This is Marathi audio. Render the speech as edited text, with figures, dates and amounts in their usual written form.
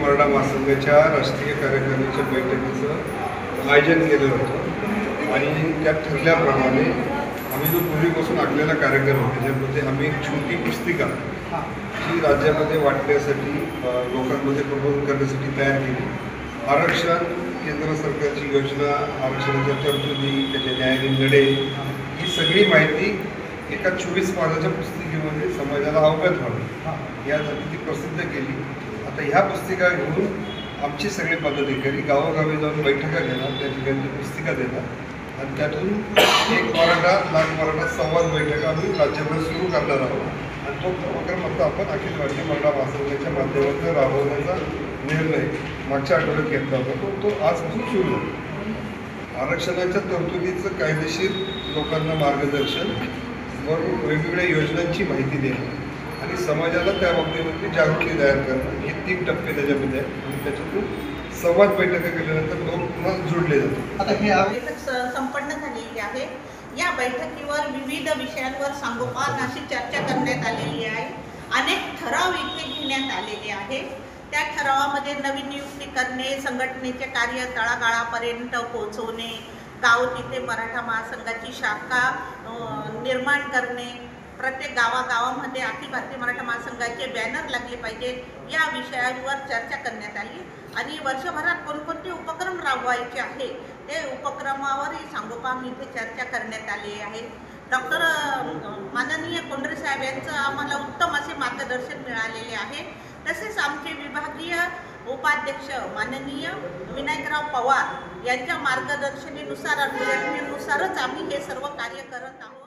मराठा महासंघाच्या राष्ट्रीय कार्यकारिणीच्या बैठकीचं आयोजन केलं होतं आणि त्यात ठरल्याप्रमाणे आम्ही जो पूर्वीपासून आखलेला कार्यक्रम होता त्याच्यामध्ये आम्ही एक छोटी पुस्तिका जी राज्यामध्ये वाटण्यासाठी लोकांमध्ये प्रबोधन करण्यासाठी तयार केली। आरक्षण, केंद्र सरकारची योजना, आरक्षणाच्या तरतुदी, त्याचे न्यायालयीन लढे, ही सगळी माहिती एका 24 पानाच्या पुस्तिकेमध्ये समाजाला अवगत व्हावी यासाठी ती प्रसिद्ध केली। आता ह्या पुस्तिका घेऊन आमचे सगळे पदाधिकारी गावोगावी जाऊन बैठका घेणार, त्या ठिकाणी ती पुस्तिका देणार आणि त्यातून एक मराठा लाख मराठा संवाद बैठक आम्ही राज्यभर सुरू करणार आहोत आणि तो उपक्रम आता आपण अखिल भारतीय मराठा महासंघाच्या माध्यमातून राबवण्याचा निर्णय मागच्या आठवड्यात घेतला होता, तो आजपासून सुरू झाला। आरक्षणाच्या तरतुदीचं कायदेशीर लोकांना मार्गदर्शन व वेगवेगळ्या योजनांची माहिती देणं आणि समाजाला त्या बाबतीमध्ये जागृती तयार करणं, हे 3 टप्पे त्याच्यामध्ये आहेत आणि त्याच्यातून संवाद बैठका केल्यानंतर लोक पुन्हा जोडले जातात। आता हे बैठक संपन्न झालेली आहे। या बैठकीवर विविध विषयांवर सांगोपान अशी चर्चा करण्यात आलेली आहे। अनेक ठराव इथे घेण्यात आलेले आहेत। त्या ठरावामध्ये नवीन नियुक्ती करणे, संघटनेचे कार्य तळागाळापर्यंत पोहोचवणे, गाव तिथे मराठा महासंघाची शाखा निर्माण करणे, प्रत्येक गावागावामध्ये अखिल भारतीय मराठा महासंघाचे बॅनर लागले पाहिजेत, या विषयावर चर्चा करण्यात आली आणि वर्षभरात कोणकोणते उपक्रम राबवायचे आहे ते उपक्रमावरही सांगोपान इथे चर्चा करण्यात आली आहे। डॉक्टर माननीय कोंढरे साहेब यांचं आम्हाला उत्तम असे मार्गदर्शन मिळालेले आहे। तसेच आमचे विभागीय उपाध्यक्ष माननीय विनायकराव पवार यांच्या मार्गदर्शनानुसार आणि प्रेरणेनुसारच आम्ही हे सर्व कार्य करत आहोत।